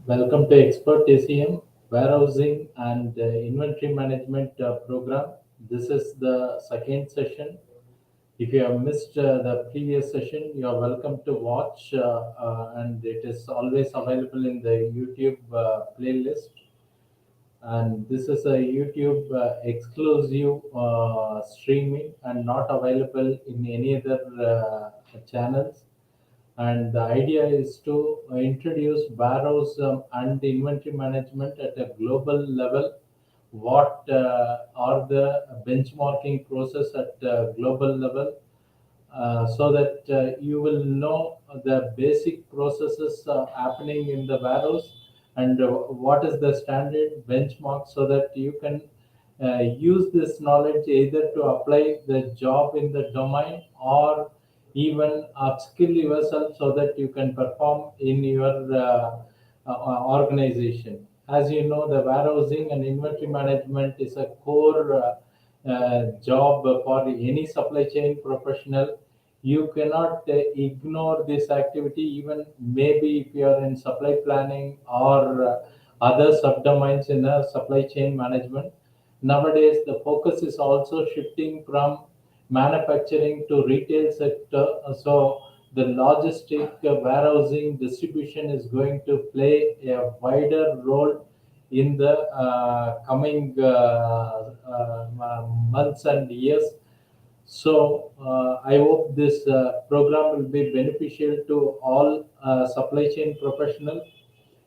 Welcome to Expert ACM Warehousing and Inventory Management Program. This is the second session. If you have missed the previous session, you are welcome to watch, and it is always available in the YouTube playlist. And this is a YouTube exclusive streaming and not available in any other channels. And the idea is to introduce warehouse and inventory management at a global level. What are the benchmarking process at global level, so that you will know the basic processes happening in the warehouse, and what is the standard benchmark, so that you can use this knowledge either to apply the job in the domain or even upskill yourself so that you can perform in your organization. As you know, the warehousing and inventory management is a core job for any supply chain professional. You cannot ignore this activity, even maybe if you are in supply planning or other subdomains in supply chain management. Nowadays the focus is also shifting from manufacturing to retail sector. So the logistic warehousing distribution is going to play a wider role in the coming months and years. So I hope this program will be beneficial to all supply chain professionals.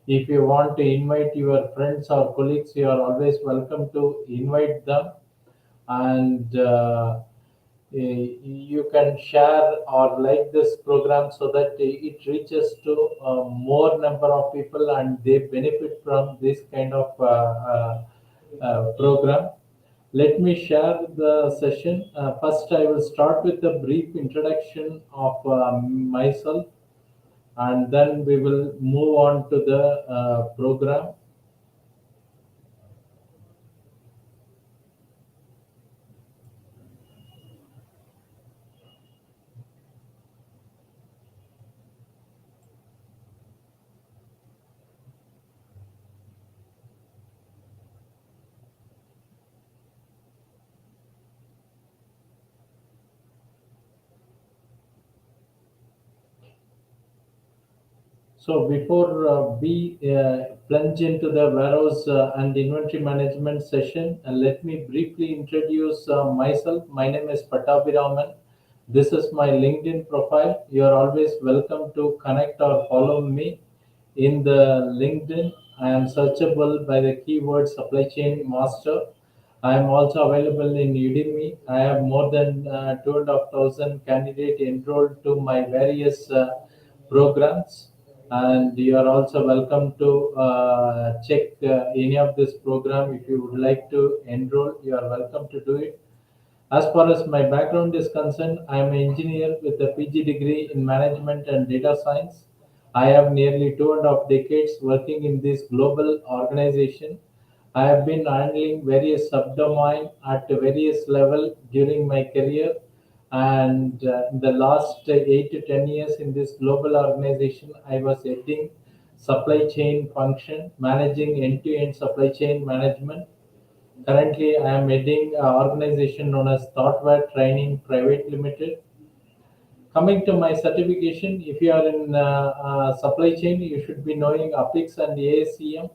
If you want to invite your friends or colleagues, you are always welcome to invite them, and you can share or like this program so that it reaches to more number of people and they benefit from this kind of program. Let me share the session. First, I will start with a brief introduction of myself, and then we will move on to the program. So before we plunge into the warehouse and inventory management session, let me briefly introduce myself. My name is Pattabhiraman. This is my LinkedIn profile. You are always welcome to connect or follow me in the LinkedIn. I am searchable by the keyword supply chain master. I am also available in Udemy. I have more than 2,500 candidates enrolled to my various programs, and you are also welcome to check any of this program. If you would like to enroll, you are welcome to do it. As far as my background is concerned, I am an engineer with a PG degree in management and data science. I have nearly 2.5 decades working in this global organization. I have been handling various subdomain at various level during my career, and in the last 8 to 10 years in this global organization, I was heading supply chain function, managing end-to-end supply chain management. Currently, I am heading an organization known as Thoughtware Training Private Limited. Coming to my certification, if you are in supply chain, you should be knowing APIX and ASCM.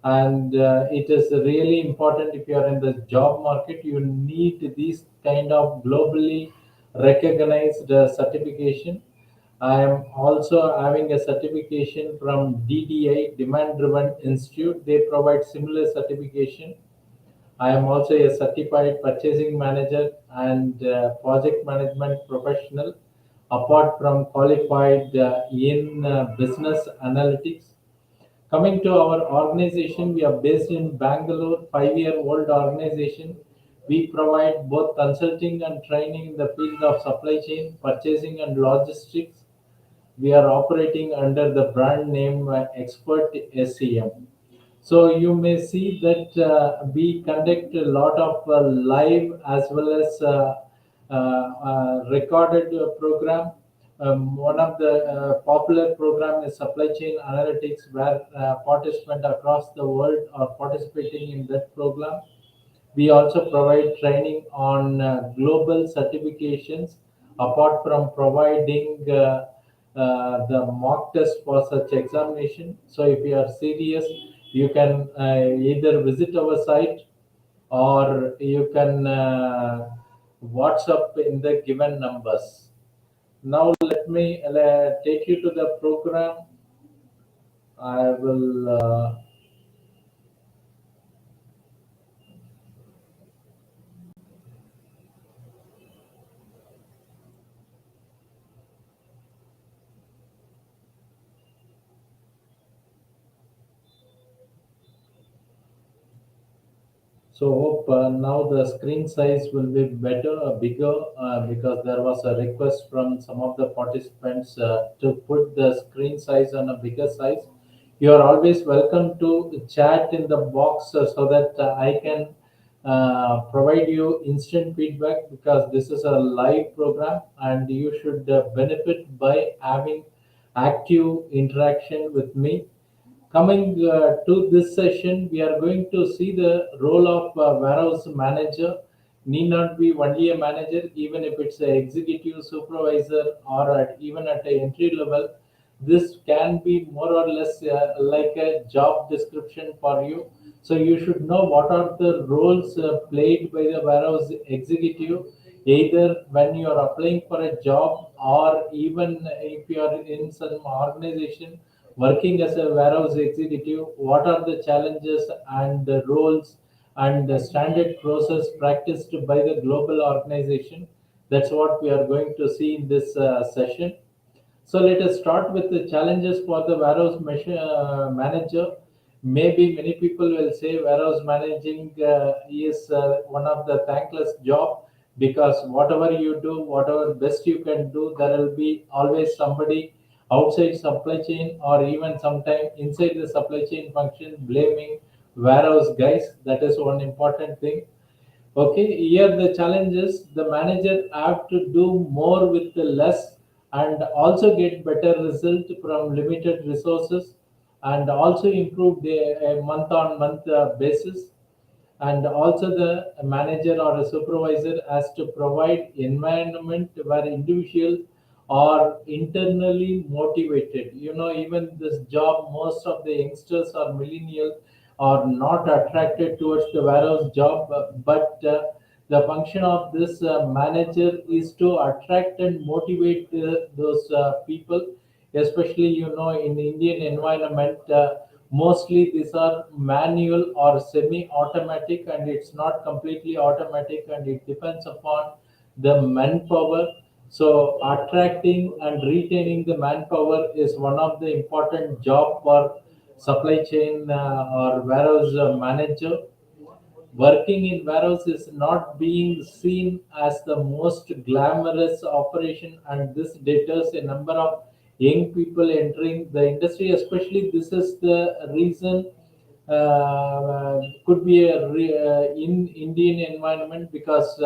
And it is really important. If you are in the job market, you need these kind of globally recognized certification. I am also having a certification from DDI, Demand Driven Institute. They provide similar certification. I am also a certified purchasing manager and project management professional, apart from qualified in business analytics. Coming to our organization, we are based in Bangalore, 5-year-old organization. We provide both consulting and training in the field of supply chain, purchasing and logistics. We are operating under the brand name Expert SCM. So you may see that we conduct a lot of live as well as recorded program. One of the popular program is supply chain analytics, where participants across the world are participating in that program. We also provide training on global certifications, apart from providing the mock test for such examination. So if you are serious, you can either visit our site, or you can WhatsApp in the given numbers. Now let me take you to the program. I will. So hope now the screen size will be better, bigger, because there was a request from some of the participants to put the screen size on a bigger size. You are always welcome to chat in the box so that I can provide you instant feedback, because this is a live program and you should benefit by having active interaction with me. Coming to this session, we are going to see the role of warehouse manager. Need not be only a manager, even if it's an executive supervisor or even at a entry level. This can be more or less like a job description for you. So you should know what are the roles played by the warehouse executive, either when you are applying for a job, or even if you are in some organization working as a warehouse executive. What are the challenges and the roles and the standard process practiced by the global organization? That's what we are going to see in this session. So let us start with the challenges for the manager. Maybe many people will say warehouse managing is one of the thankless job, because whatever you do, whatever best you can do, there will be always somebody outside supply chain, or even sometime inside the supply chain function, blaming warehouse guys. That is one important thing. Okay, here the challenge is the manager have to do more with the less, and also get better result from limited resources, and also improve the month on month basis. And also the manager or a supervisor has to provide environment where individuals are internally motivated. Even this job, most of the youngsters or millennials are not attracted towards the warehouse job, but the function of this manager is to attract and motivate those people, especially in Indian environment. Mostly these are manual or semi automatic, and it's not completely automatic, and it depends upon the manpower. So attracting and retaining the manpower is one of the important job for supply chain or warehouse manager. Working in warehouse is not being seen as the most glamorous operation, and this deters a number of young people entering the industry. Especially, this is the reason. Could be in Indian environment, because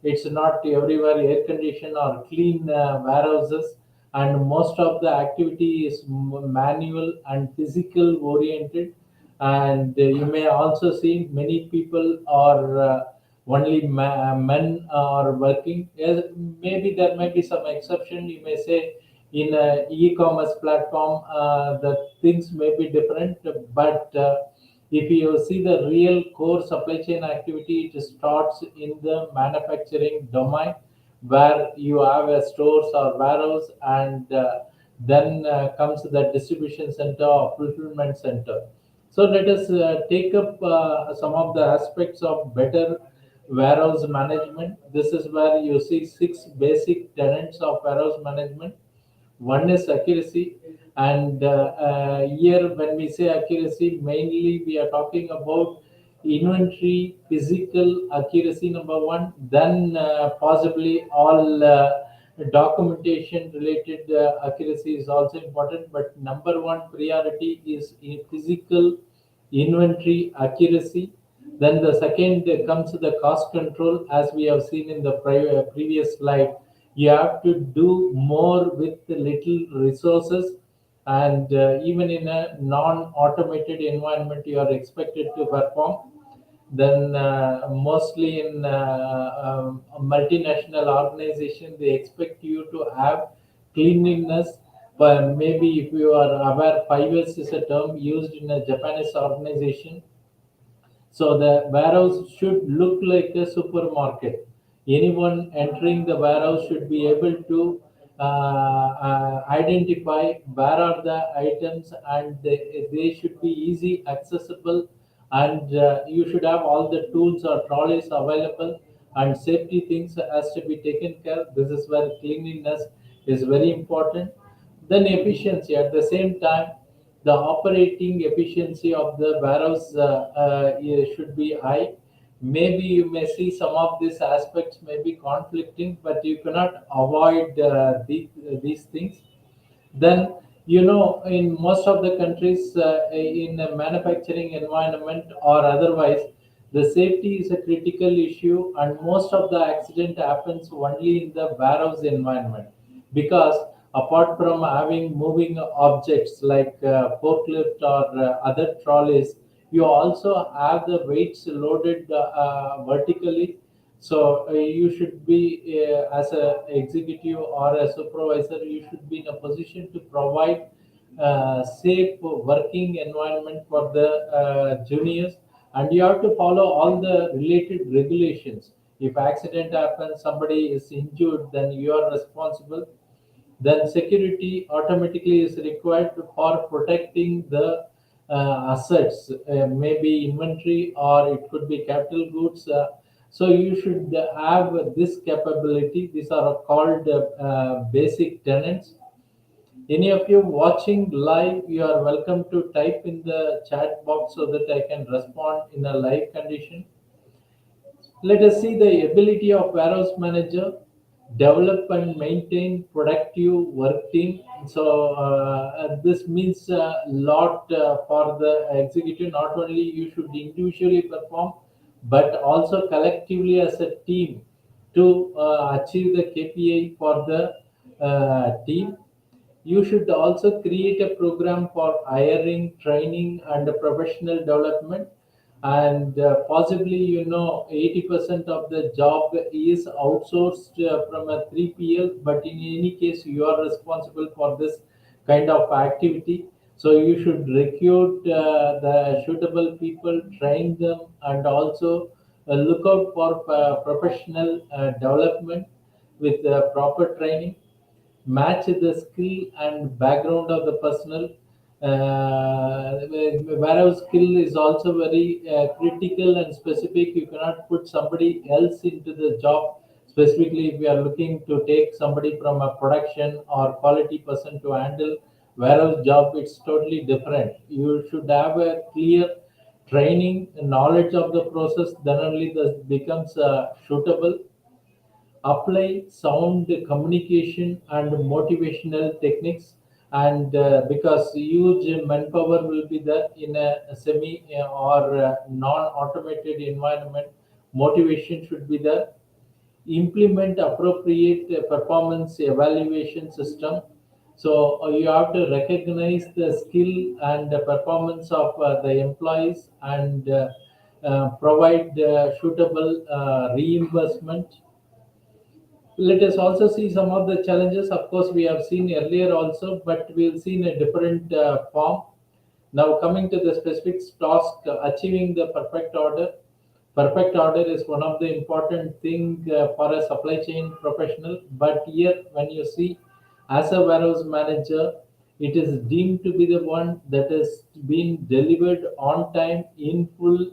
it's not everywhere air conditioned or clean warehouses, and most of the activity is manual and physical oriented. And you may also see many people are only men are working. Yes, maybe there may be some exception. You may say in a e-commerce platform the things may be different, but if you see the real core supply chain activity, it starts in the manufacturing domain, where you have a stores or warehouse, and then comes the distribution center or fulfillment center. So let us take up some of the aspects of better warehouse management. This is where you see six basic tenets of warehouse management. One is accuracy, and here when we say accuracy, mainly we are talking about inventory physical accuracy, number one. Then possibly all documentation related accuracy is also important, but number one priority is in physical inventory accuracy. Then the second comes the cost control, as we have seen in the previous slide. You have to do more with little resources, and even in a non-automated environment you are expected to perform. Then mostly in a multinational organization they expect you to have cleanliness. But maybe if you are aware, 5S is a term used in a Japanese organization. So the warehouse should look like a supermarket. Anyone entering the warehouse should be able to identify where are the items, and they should be easy accessible, and you should have all the tools or trolleys available, and safety things has to be taken care. This is where cleanliness is very important. Then efficiency at the same time, the operating efficiency of the warehouse should be high. Maybe you may see some of these aspects may be conflicting, but you cannot avoid these things. Then, in most of the countries, in a manufacturing environment or otherwise, the safety is a critical issue, and most of the accident happens only in the warehouse environment, because apart from having moving objects like forklift or other trolleys, you also have the weights loaded vertically. So you should be, as a executive or a supervisor, you should be in a position to provide safe working environment for the juniors, and you have to follow all the related regulations. If accident happens, somebody is injured, then you are responsible. Then security automatically is required for protecting the assets, maybe inventory or it could be capital goods. So you should have this capability. These are called basic tenants. Any of you watching live, you are welcome to type in the chat box so that I can respond in a live condition. Let us see the ability of warehouse manager: develop and maintain productive work team. So this means a lot for the executive. Not only you should individually perform, but also collectively as a team to achieve the KPI for the team. You should also create a program for hiring, training, and professional development. And possibly, 80% of the job is outsourced from a 3PL, but in any case, you are responsible for this kind of activity. So you should recruit the suitable people, train them, and also look out for professional development with proper training. Match the skill and background of the personnel. Whereas skill is also very critical and specific. You cannot put somebody else into the job. Specifically, if we are looking to take somebody from a production or quality person to handle warehouse job, it's totally different. You should have a clear training, knowledge of the process. Then only this becomes suitable. Apply sound communication and motivational techniques, and because huge manpower will be there in a semi or non-automated environment, motivation should be there. Implement appropriate performance evaluation system. So you have to recognize the skill and the performance of the employees, and provide suitable reimbursement. Let us also see some of the challenges. Of course, we have seen earlier also, but we'll see in a different form. Now, coming to the specific task, achieving the perfect order. Perfect order is one of the important thing for a supply chain professional. But here, when you see as a warehouse manager, it is deemed to be the one that is being delivered on time, in full,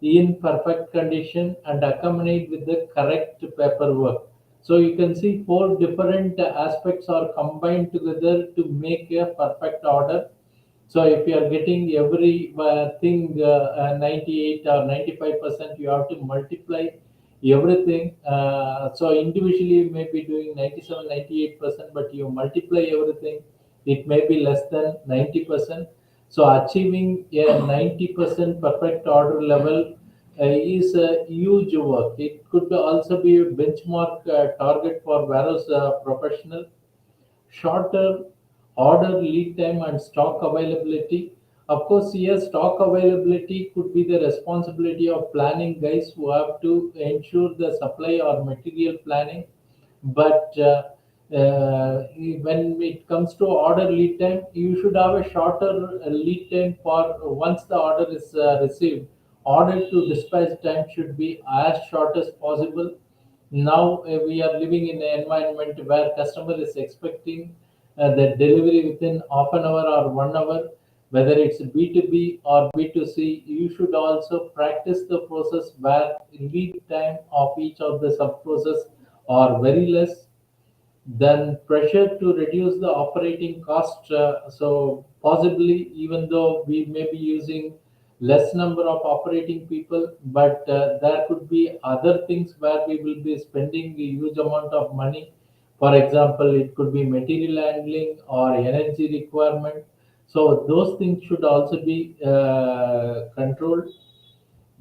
in perfect condition, and accompanied with the correct paperwork. So you can see four different aspects are combined together to make a perfect order. So if you are getting every thing 98 or 95%, you have to multiply everything. So individually you may be doing 97, 98%, but you multiply everything, it may be less than 90%. So achieving a 90% perfect order level is a huge work. It could also be a benchmark target for warehouse professional. Shorter order lead time and stock availability. Of course, here stock availability could be the responsibility of planning guys who have to ensure the supply or material planning. But when it comes to order lead time, you should have a shorter lead time for once the order is received. Order to dispatch time should be as short as possible. Now we are living in an environment where customer is expecting the delivery within half an hour or 1 hour. Whether it's B2B or B2C, you should also practice the process where lead time of each of the sub process are very less, then pressure to reduce the operating cost. So possibly, even though we may be using less number of operating people, but there could be other things where we will be spending a huge amount of money. For example, it could be material handling or energy requirement. So those things should also be controlled.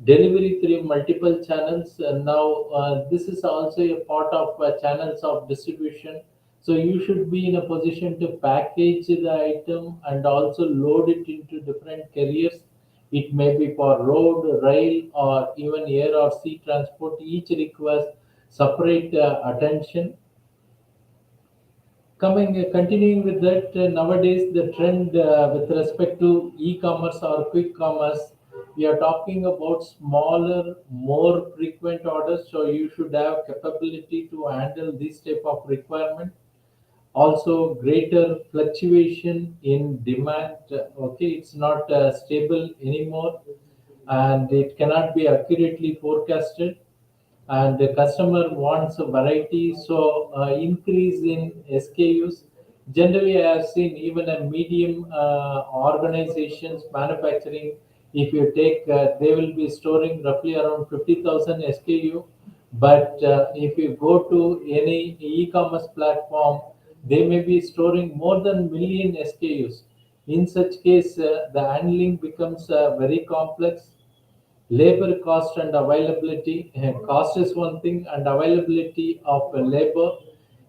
Delivery through multiple channels. Now this is also a part of channels of distribution. So you should be in a position to package the item and also load it into different carriers. It may be for road, rail, or even air or sea transport. Each requires separate attention. Continuing with that, nowadays the trend with respect to e-commerce or quick commerce, we are talking about smaller, more frequent orders. So you should have capability to handle this type of requirement. Also, greater fluctuation in demand. Okay, it's not stable anymore, and it cannot be accurately forecasted, and the customer wants a variety. So increase in SKUs. Generally, I have seen even a medium organizations manufacturing, if you take they will be storing roughly around 50,000 SKU. But if you go to any e-commerce platform, they may be storing more than million SKUs. In such case, the handling becomes very complex. Labor cost and availability. Cost is one thing, and availability of labor,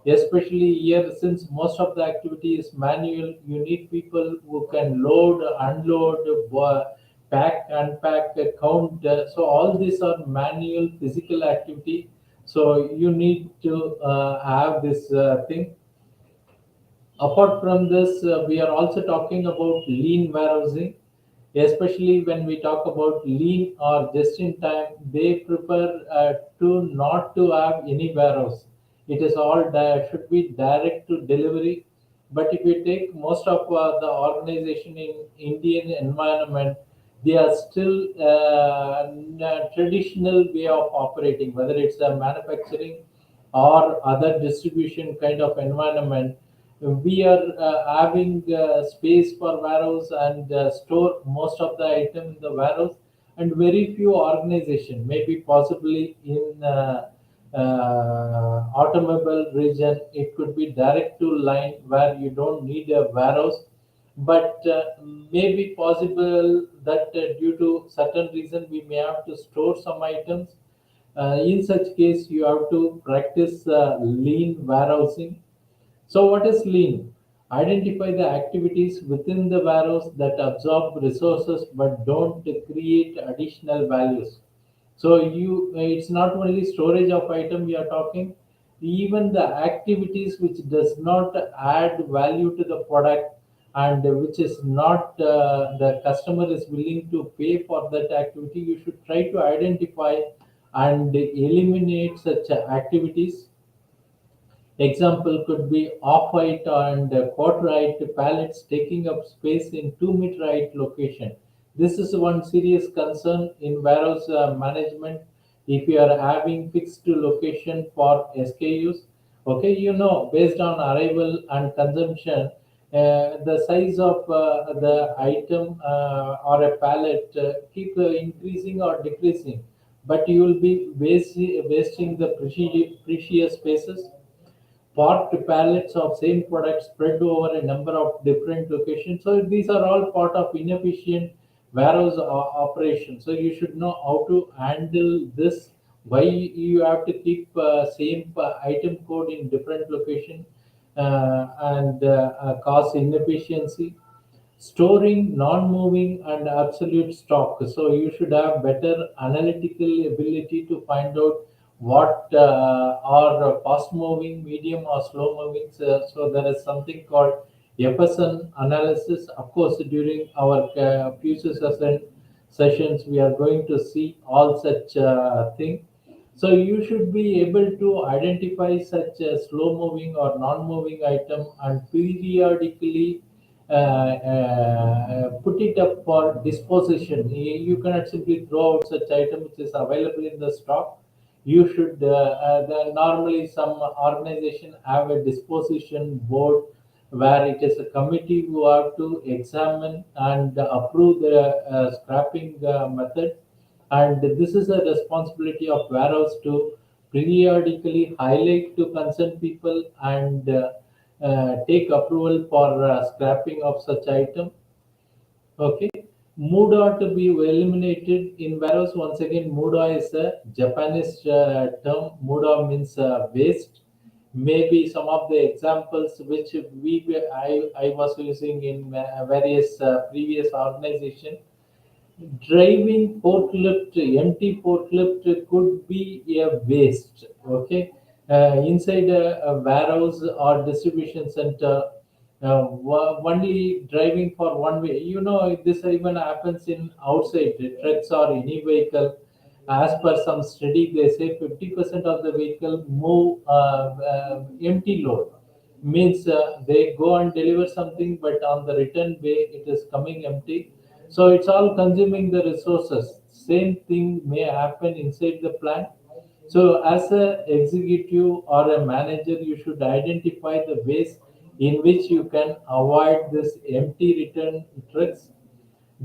especially here, since most of the activity is manual. You need people who can load, unload, pack, unpack, count. So all these are manual physical activity. So you need to have this thing. Apart from this, we are also talking about lean warehousing. Especially when we talk about lean or just in time, they prefer to not to have any warehouse. It is all should be direct to delivery. But if you take most of the organization in Indian environment, they are still traditional way of operating, whether it's a manufacturing or other distribution kind of environment. We are having space for warehouse and store most of the item in the warehouse, and very few organization, maybe possibly in automobile region, it could be direct to line where you don't need a warehouse. But may be possible that due to certain reason we may have to store some items. In such case, you have to practice lean warehousing. So, what is lean? Identify the activities within the warehouse that absorb resources but don't create additional values. So, it's not only storage of item we are talking, even the activities which does not add value to the product, and which is not the customer is willing to pay for that activity. You should try to identify and eliminate such activities. Example could be off-height and quarter-height pallets taking up space in 2-meter height location. This is one serious concern in warehouse management. If you are having fixed location for SKUs, okay, based on arrival and consumption, the size of the item or a pallet keep increasing or decreasing, but you will be wasting the precious spaces. Parked pallets of same product spread over a number of different locations. So these are all part of inefficient warehouse operation. So you should know how to handle this, why you have to keep same item code in different location, and cause inefficiency. Storing non-moving and absolute stock. So you should have better analytical ability to find out what are fast-moving, medium, or slow-moving. So there is something called FSN analysis. Of course, during our future sessions, we are going to see all such things. So you should be able to identify such a slow-moving or non-moving item and periodically put it up for disposition. You cannot simply throw out such item which is available in the stock. You should normally some organization have a disposition board where it is a committee who have to examine and approve the scrapping method, and this is a responsibility of warehouse to periodically highlight to concerned people and take approval for scrapping of such item. Okay. Muda to be eliminated in warehouse. Once again, Muda is a Japanese term. Muda means waste. Maybe some of the examples which I was using in various previous organization. Driving forklift, empty forklift could be a waste. Okay, inside a warehouse or distribution center, only driving for one way. You know, this even happens in outside trucks or any vehicle. As per some study, they say 50% of the vehicle move empty load. Means they go and deliver something, but on the return way, it is coming empty, so it's all consuming the resources. Same thing may happen inside the plant. So as a executive or a manager, you should identify the ways in which you can avoid this empty return trucks.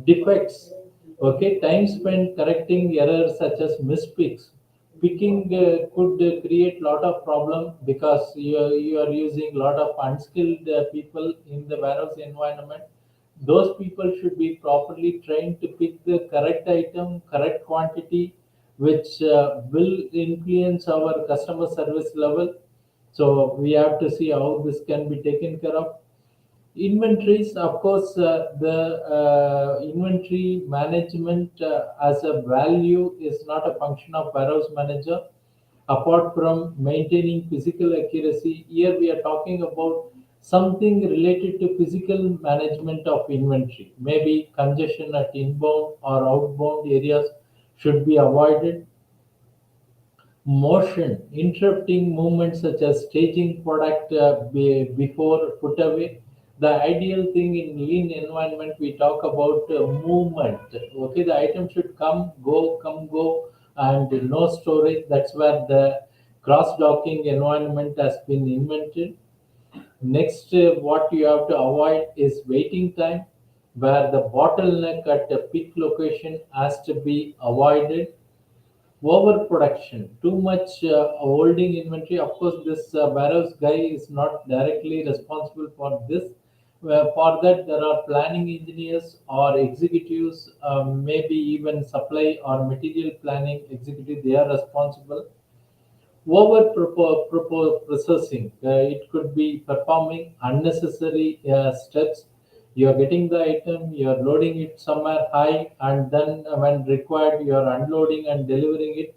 Defects. Okay, time spent correcting errors such as mispicks. Picking could create lot of problem because you are using lot of unskilled people in the warehouse environment. Those people should be properly trained to pick the correct item, correct quantity, which will influence our customer service level. So we have to see how this can be taken care of. Inventories, of course, the inventory management as a value is not a function of warehouse manager. Apart from maintaining physical accuracy, here we are talking about something related to physical management of inventory. Maybe congestion at inbound or outbound areas should be avoided. Motion, interrupting movements such as staging product before put away. The ideal thing in lean environment, we talk about movement. Okay, the item should come, go, and no storage. That's where the cross docking environment has been invented. Next, what you have to avoid is waiting time, where the bottleneck at a peak location has to be avoided. Overproduction, too much holding inventory. Of course, this warehouse guy is not directly responsible for this. For that, there are planning engineers or executives, maybe even supply or material planning executive. They are responsible. Processing, it could be performing unnecessary steps. You are getting the item, you are loading it somewhere high, and then when required, you are unloading and delivering it.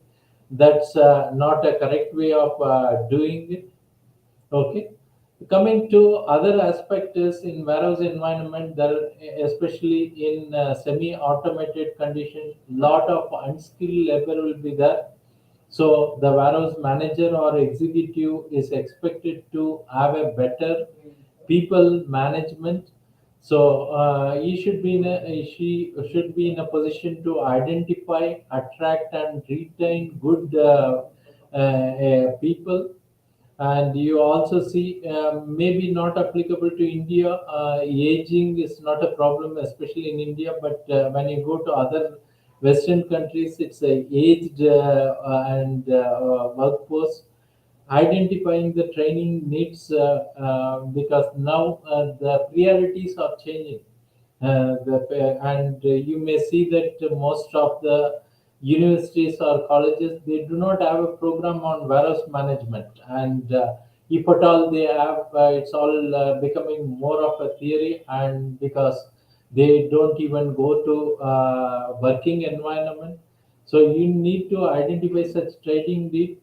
That's not a correct way of doing it. Okay. Coming to other aspect is in warehouse environment, there especially in semi-automated condition, lot of unskilled labor will be there. So the warehouse manager or executive is expected to have a better people management. So he should be in she should be in a position to identify, attract, and retain good people. And you also see, maybe not applicable to India. Aging is not a problem, especially in India. But when you go to other Western countries, it's a aged and workforce. Identifying the training needs because now the priorities are changing. And you may see that most of the universities or colleges, they do not have a program on warehouse management. And if at all they have, it's all becoming more of a theory, and because they don't even go to working environment. So you need to identify such training need,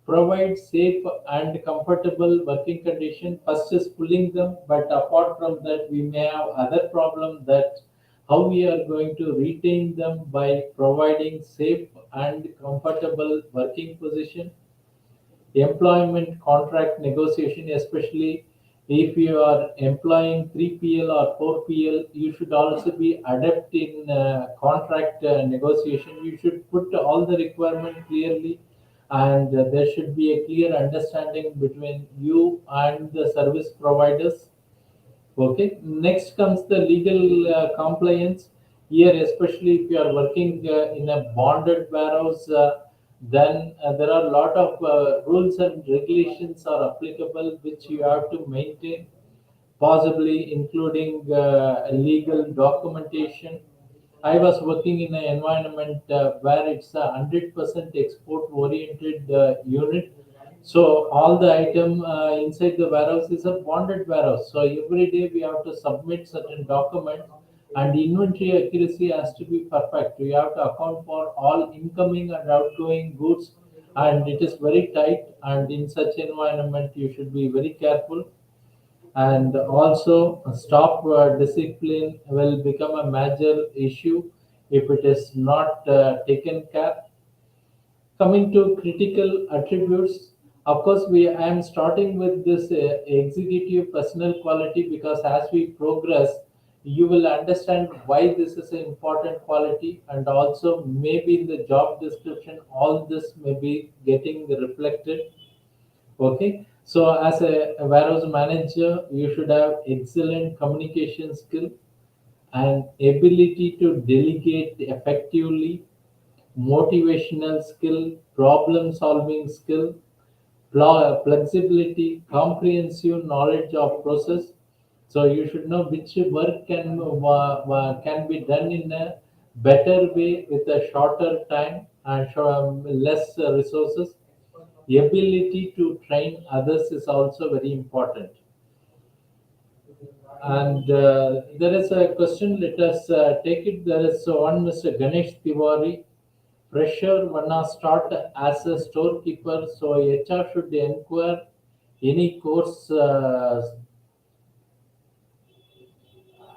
provide safe and comfortable working conditions. First is pulling them, but apart from that, we may have other problem, that how we are going to retain them by providing safe and comfortable working position. Employment contract negotiation, especially if you are employing 3PL or 4PL, you should also be adept in contract negotiation. You should put all the requirement clearly, and there should be a clear understanding between you and the service providers. Okay. Next comes the legal compliance. Here, especially if you are working in a bonded warehouse, then there are a lot of rules and regulations are applicable which you have to maintain, possibly including legal documentation. I was working in an environment where it's a 100% export oriented unit. So all the item inside the warehouse is a bonded warehouse. So every day we have to submit certain documents, and inventory accuracy has to be perfect. We have to account for all incoming and outgoing goods, and it is very tight. And in such environment, you should be very careful. And also stop discipline will become a major issue if it is not taken care. Coming to critical attributes, of course we I am starting with this executive personal quality, because as we progress, you will understand why this is an important quality, and also maybe in the job description all this may be getting reflected. Okay, so as a warehouse manager, you should have excellent communication skill and ability to delegate effectively, motivational skill, problem solving skill, flexibility, comprehensive knowledge of process. So you should know which work can be done in a better way with a shorter time and less resources. The ability to train others is also very important. And there is a question, let us take it. There is one Mr. Ganesh Tiwari. Fresher wanna start as a storekeeper, so HR should inquire any course.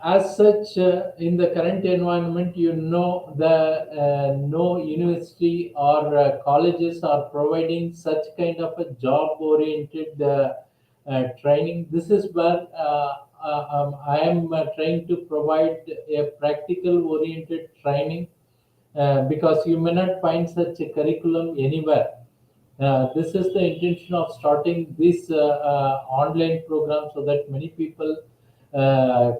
As such, in the current environment, you know, the no university or colleges are providing such kind of a job oriented training. This is where I am trying to provide a practical oriented training, because you may not find such a curriculum anywhere. This is the intention of starting this online program, so that many people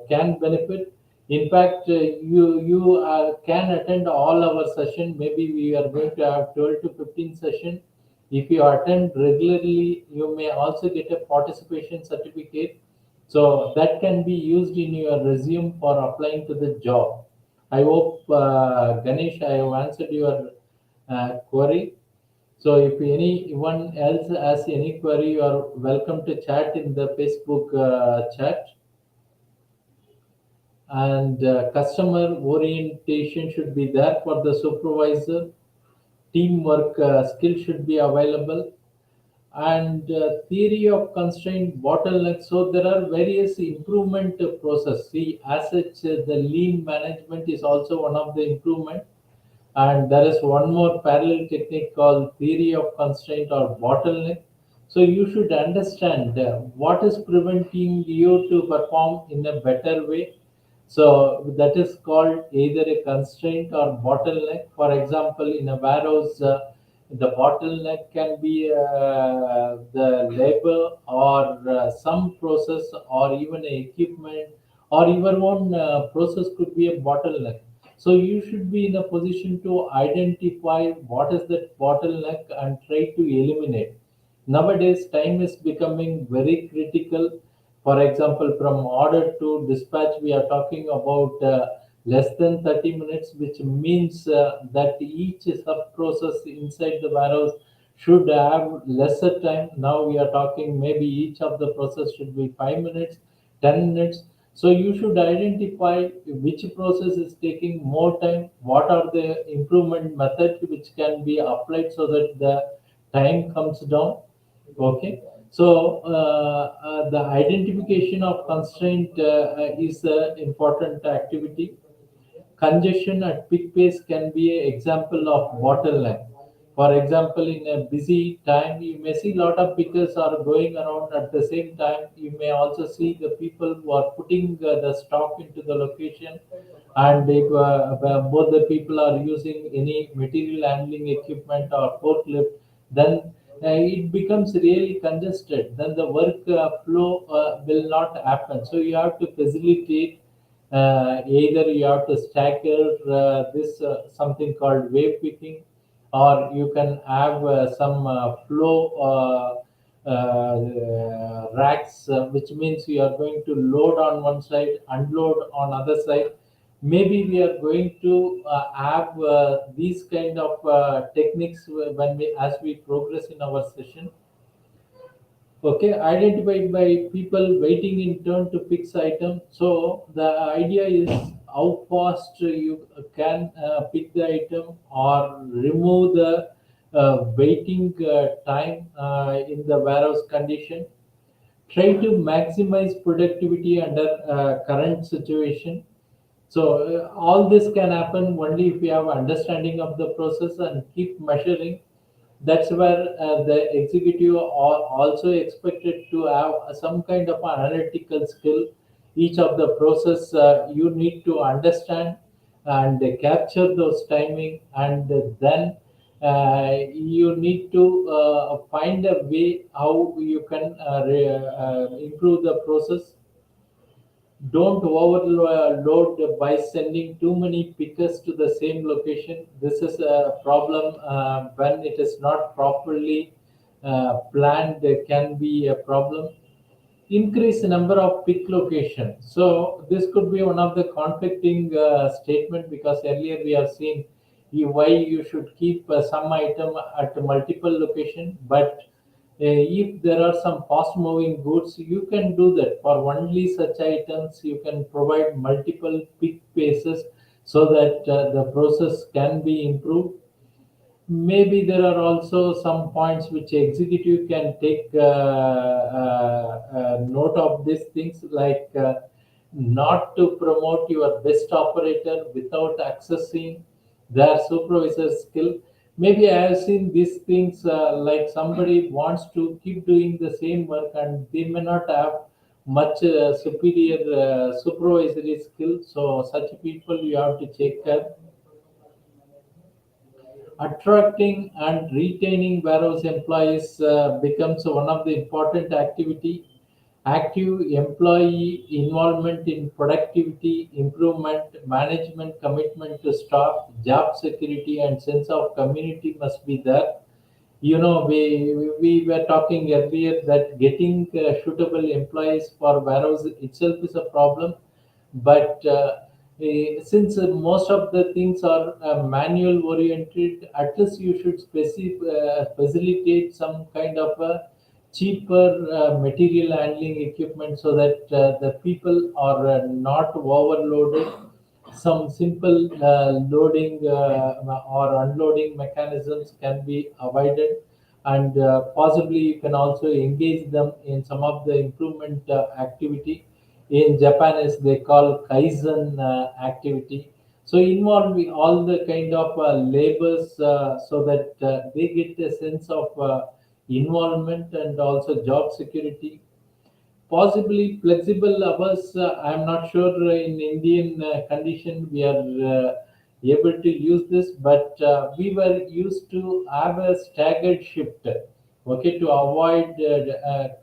can benefit. In fact, you can attend all our session. Maybe we are going to have 12 to 15 session. If you attend regularly, you may also get a participation certificate. So that can be used in your resume for applying to the job. I hope, Ganesh, I have answered your query. So if anyone else has any query, you are welcome to chat in the Facebook chat. And customer orientation should be there for the supervisor. Teamwork skill should be available, and theory of constraint bottleneck. So there are various improvement process. See, as such, the lean management is also one of the improvement. And there is one more parallel technique called theory of constraint or bottleneck. So you should understand what is preventing you to perform in a better way. So that is called either a constraint or bottleneck. For example, in a warehouse, the bottleneck can be the labor, or some process, or even equipment, or even one process could be a bottleneck. So you should be in a position to identify what is that bottleneck and try to eliminate. Nowadays, time is becoming very critical. For example, from order to dispatch, we are talking about less than 30 minutes, which means that each sub process inside the warehouse should have lesser time. Now we are talking maybe each of the process should be 5 minutes, 10 minutes. So you should identify which process is taking more time, what are the improvement methods which can be applied so that the time comes down. Okay. So the identification of constraint is an important activity. Congestion at peak pace can be an example of bottleneck. For example, in a busy time, you may see a lot of pickers are going around at the same time. You may also see the people who are putting the stock into the location, and both the people are using any material handling equipment or forklift. Then it becomes really congested. Then the work flow will not happen. So you have to facilitate, either you have to stagger this something called wave picking, or you can have some flow racks, which means you are going to load on one side, unload on other side. Maybe we are going to have these kind of techniques when we as we progress in our session. Okay, identified by people waiting in turn to fix item. So the idea is how fast you can pick the item or remove the waiting time in the warehouse condition. Try to maximize productivity under current situation. So all this can happen only if you have understanding of the process and keep measuring. That's where the executive are also expected to have some kind of analytical skill. Each of the process you need to understand and capture those timing, and then you need to find a way how you can improve the process. Don't overload by sending too many pickers to the same location. This is a problem when it is not properly planned. There can be a problem. Increase the number of pick location. So this could be one of the conflicting statement, because earlier we have seen why you should keep some item at multiple location, but if there are some fast moving goods, you can do that. For only such items, you can provide multiple pick places so that the process can be improved. Maybe there are also some points which executive can take note of these things, like not to promote your best operator without accessing their supervisor's skill. Maybe I have seen these things, like somebody wants to keep doing the same work and they may not have much superior supervisory skill. So such people you have to check care. Attracting and retaining warehouse employees becomes one of the important activity. Active employee involvement in productivity improvement, management commitment to staff, job security, and sense of community must be there. You know, we were talking earlier that getting suitable employees for warehouse itself is a problem, but since most of the things are manual oriented, at least you should facilitate some kind of a cheaper material handling equipment so that the people are not overloaded. Some simple loading or unloading mechanisms can be avoided, and possibly you can also engage them in some of the improvement activity. In Japan, is they call Kaizen activity. So involving all the kind of labors so that they get a sense of involvement and also job security. Possibly flexible hours. I'm not sure in Indian condition we are able to use this, but we were used to have a staggered shift. Okay, to avoid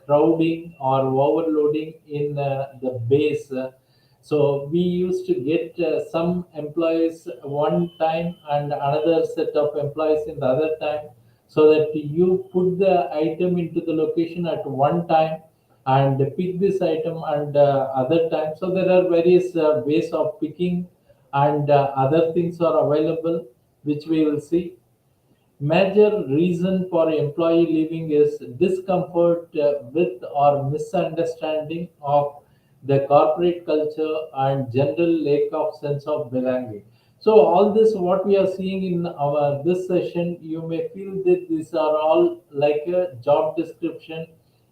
crowding or overloading in the base. So we used to get some employees one time and another set of employees in the other time, so that you put the item into the location at one time, and pick this item and other times. So there are various ways of picking, and other things are available, which we will see. Major reason for employee leaving is discomfort with or misunderstanding of the corporate culture and general lack of sense of belonging. So all this what we are seeing in our this session, you may feel that these are all like a job description.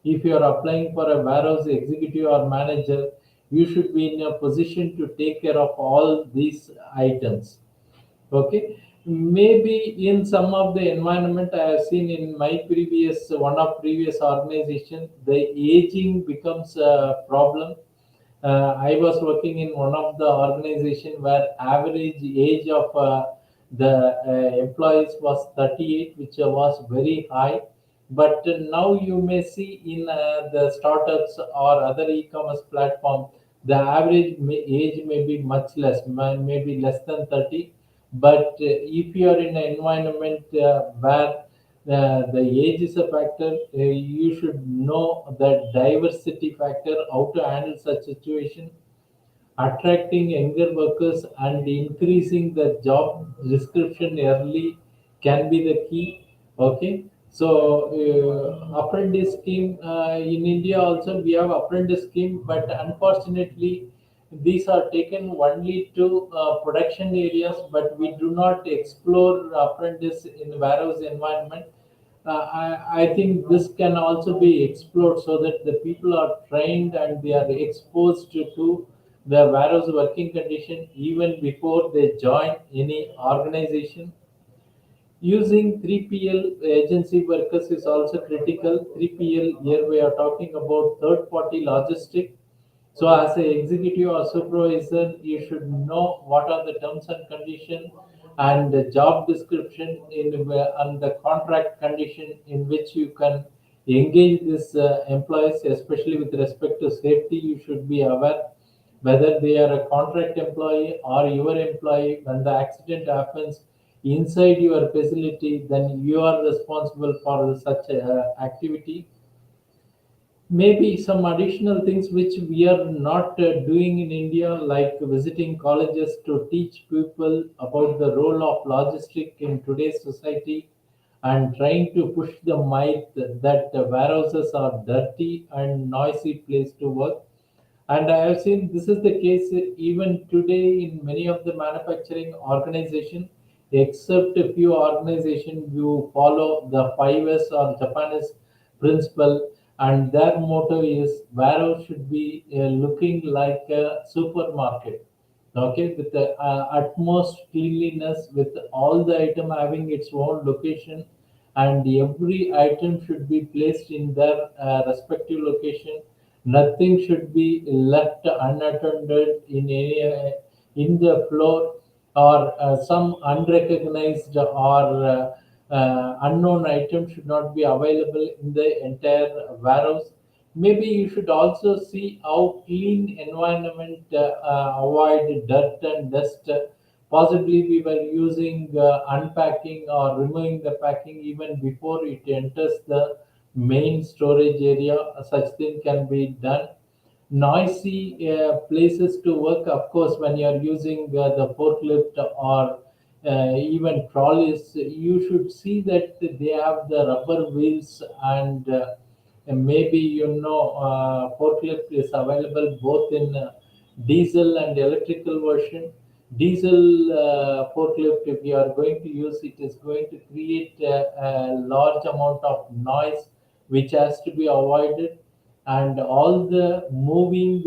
If you are applying for a warehouse executive or manager, you should be in a position to take care of all these items. Okay, maybe in some of the environment I have seen in my previous one of previous organization, the aging becomes a problem. I was working in one of the organization where average age of the employees was 38, which was very high. But now you may see in the startups or other e-commerce platform, the average age may be much less, maybe less than 30. But if you are in an environment where the age is a factor, you should know the diversity factor, how to handle such situation. Attracting younger workers and increasing the job description early can be the key. Okay, so apprentice scheme in India also we have apprentice scheme, but unfortunately these are taken only to production areas, but we do not explore apprentice in warehouse environment. I think this can also be explored so that the people are trained and they are exposed to the warehouse working condition even before they join any organization. Using 3PL agency workers is also critical. 3PL, here we are talking about third party logistic. So as an executive or supervisor, you should know what are the terms and conditions and the job description and the contract condition in which you can engage these employees, especially with respect to safety. You should be aware whether they are a contract employee or your employee. When the accident happens inside your facility, then you are responsible for such activity. Maybe some additional things which we are not doing in India, like visiting colleges to teach people about the role of logistic in today's society, and trying to push the myth that the warehouses are dirty and noisy place to work. And I have seen this is the case even today in many of the manufacturing organization, except a few organization who follow the 5S or Japanese principle, and their motto is warehouse should be looking like a supermarket. Okay, with the utmost cleanliness, with all the item having its own location, and every item should be placed in their respective location. Nothing should be left unattended in any in the floor, or some unrecognized or unknown item should not be available in the entire warehouse. Maybe you should also see how clean environment avoid dirt and dust. Possibly we were using unpacking or removing the packing even before it enters the main storage area. Such thing can be done. Noisy places to work, of course, when you are using the forklift or even trolleys, you should see that they have the rubber wheels, and maybe forklift is available both in diesel and electrical version. Diesel forklift, if you are going to use it, is going to create a large amount of noise which has to be avoided. And all the moving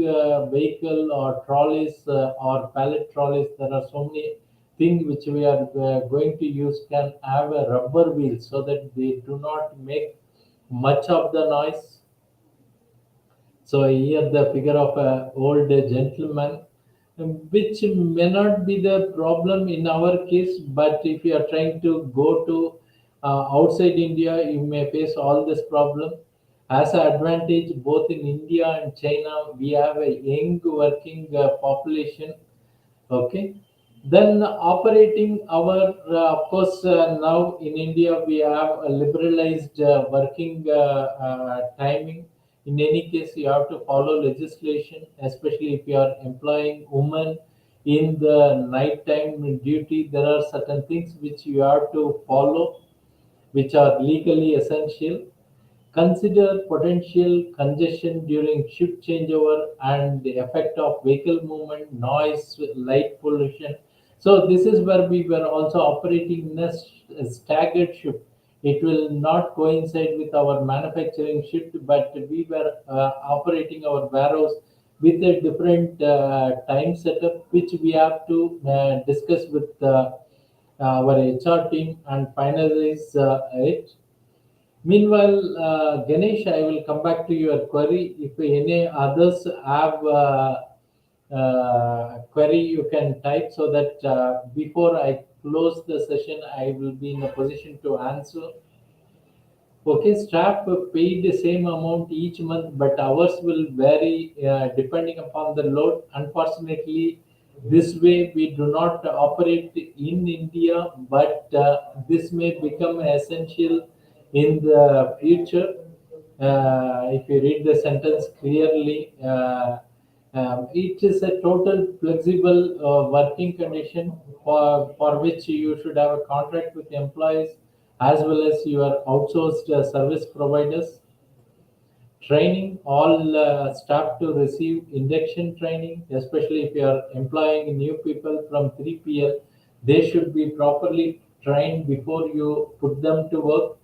vehicle or trolleys or pallet trolleys, there are so many things which we are going to use can have a rubber wheel so that they do not make much of the noise. So here the figure of a old gentleman, which may not be the problem in our case, but if you are trying to go to outside India, you may face all this problem. As an advantage, both in India and China, we have a young working population. Okay. Then operating our, of course, now in India we have a liberalized working timing. In any case, you have to follow legislation, especially if you are employing women in the nighttime duty. There are certain things which you have to follow, which are legally essential. Consider potential congestion during shift changeover and the effect of vehicle movement, noise, light pollution. So this is where we were also operating in a staggered shift. It will not coincide with our manufacturing shift, but we were operating our warehouse with a different time setup, which we have to discuss with our HR team and finalize it. Meanwhile, Ganesh, I will come back to your query. If any others have query, you can type so that before I close the session, I will be in a position to answer. Okay, staff paid the same amount each month, but hours will vary depending upon the load. Unfortunately, this way we do not operate in India, but this may become essential in the future. If you read the sentence clearly, it is a total flexible working condition for which you should have a contract with employees as well as your outsourced service providers. Training all staff to receive induction training, especially if you are employing new people from 3PL, they should be properly trained before you put them to work.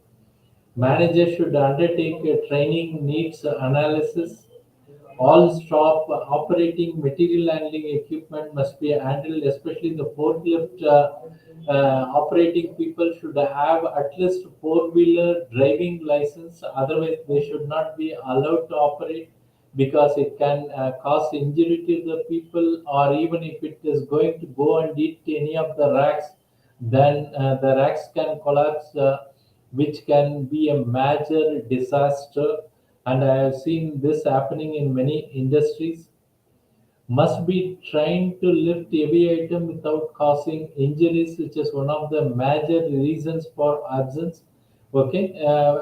Managers should undertake a training needs analysis. All stop operating material handling equipment must be handled, especially the forklift operating people should have at least four-wheeler driving license. Otherwise, they should not be allowed to operate because it can cause injury to the people, or even if it is going to go and eat any of the racks, then the racks can collapse, which can be a major disaster. And I have seen this happening in many industries. Must be trained to lift heavy item without causing injuries, which is one of the major reasons for absence. Okay,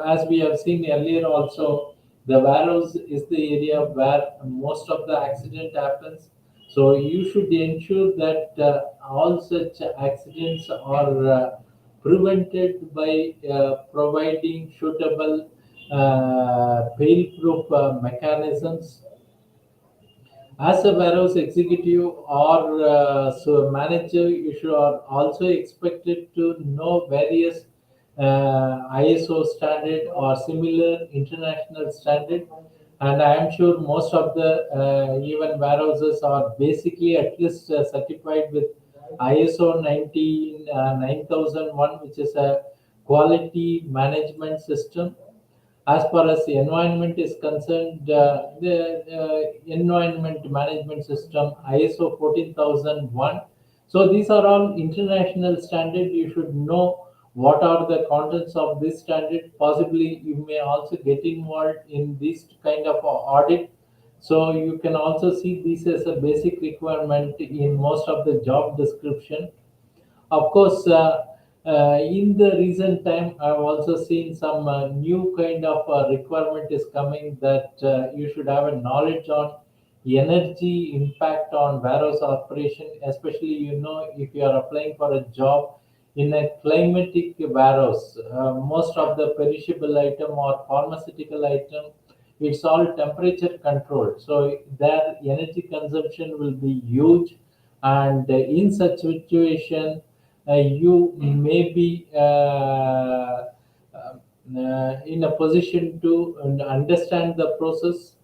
as we have seen earlier, also the warehouse is the area where most of the accident happens. So you should ensure that all such accidents are prevented by providing suitable fail-proof mechanisms. As a warehouse executive or so manager, you should are also expected to know various ISO standard or similar international standard. And I am sure most of the even warehouses are basically at least certified with ISO 9001, which is a quality management system. As far as the environment is concerned, the environment management system ISO 14001. So these are all international standard. You should know what are the contents of this standard. Possibly you may also get involved in this kind of audit. So you can also see this as a basic requirement in most of the job description. Of course, in the recent time, I've also seen some new kind of requirement is coming that you should have a knowledge on energy impact on warehouse operation, especially if you are applying for a job in a climatic warehouse. Most of the perishable item or pharmaceutical item, it's all temperature controlled, so their energy consumption will be huge, and in such situation you may be in a position to understand the process.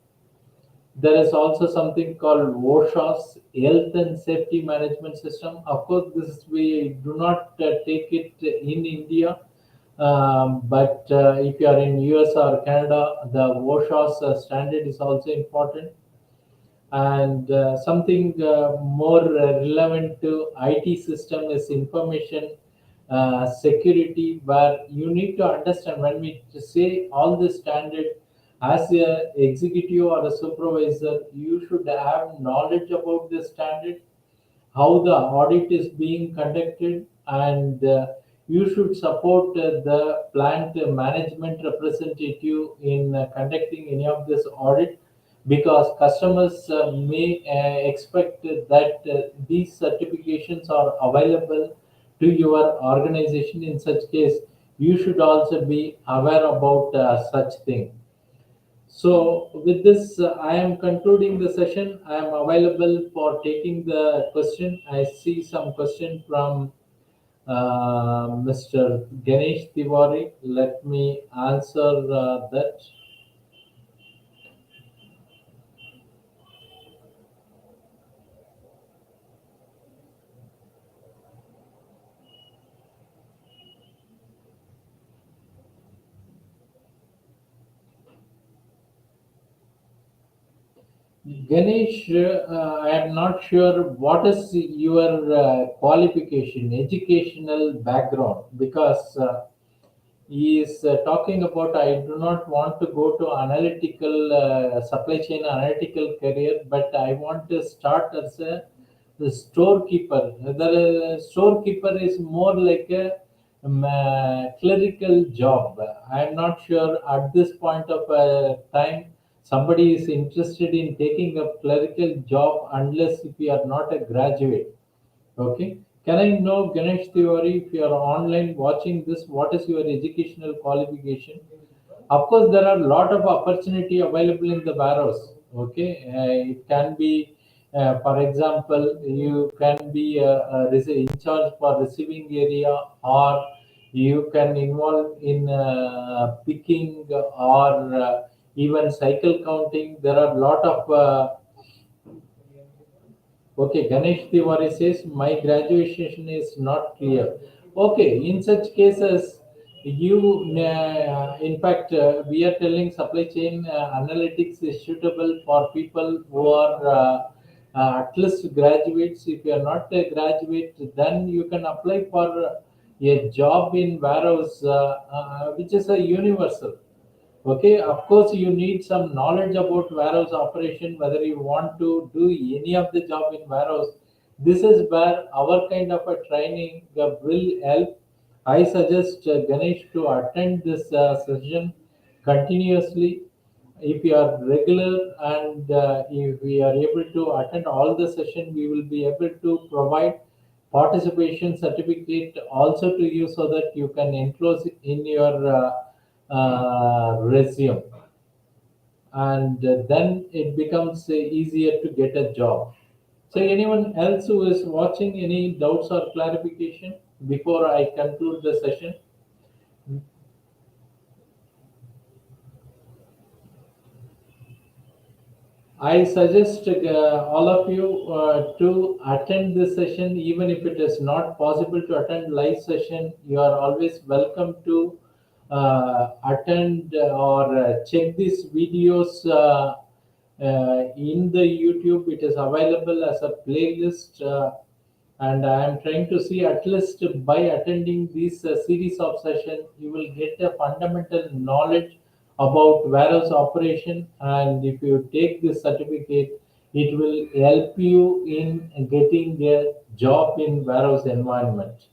There is also something called WOSHA's Health and Safety Management System. Of course, this we do not take it in India, but if you are in US or Canada, the WOSHA's standard is also important. And something more relevant to IT system is information security, where you need to understand when we say all the standard. As a executive or a supervisor, you should have knowledge about the standard, how the audit is being conducted, and you should support the plant management representative in conducting any of this audit, because customers may expect that these certifications are available to your organization. In such case, you should also be aware about such thing. So with this, I am concluding the session. I am available for taking the question. I see some question from Mr. Ganesh Tiwari. Let me answer that. Ganesh, I am not sure what is your qualification, educational background, because he is talking about, I do not want to go to analytical supply chain analytical career, but I want to start as a the storekeeper. The storekeeper is more like a clerical job. I am not sure at this point of time somebody is interested in taking a clerical job unless if you are not a graduate. Okay. Can I know, Ganesh Tiwari, if you are online watching this, what is your educational qualification? Of course, there are a lot of opportunity available in the warehouse. Okay, it can be, for example, you can be in charge for receiving area, or you can involve in picking, or even cycle counting. There are a lot of Okay, Ganesh Tiwari says my graduation is not clear. Okay, in such cases, in fact, we are telling supply chain analytics is suitable for people who are at least graduates. If you are not a graduate, then you can apply for a job in warehouse, which is a universal. Okay, of course, you need some knowledge about warehouse operation, whether you want to do any of the job in warehouse. This is where our kind of a training will help. I suggest Ganesh to attend this session continuously. If you are regular, and if we are able to attend all the session, we will be able to provide participation certificate also to you, so that you can enclose in your resume, and then it becomes easier to get a job. So anyone else who is watching, any doubts or clarification before I conclude the session? I suggest all of you to attend this session, even if it is not possible to attend live session. You are always welcome to attend or check these videos in the YouTube. It is available as a playlist, and I am trying to see, at least by attending this series of sessions, you will get a fundamental knowledge about warehouse operation, and if you take this certificate, it will help you in getting a job in warehouse environment.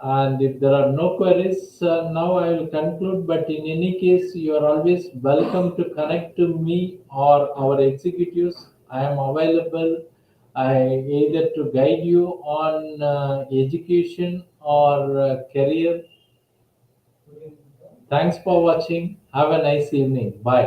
And if there are no queries, now I will conclude. But in any case, you are always welcome to connect to me or our executives. I am available, either to guide you on education or career. Thanks for watching. Have a nice evening. Bye.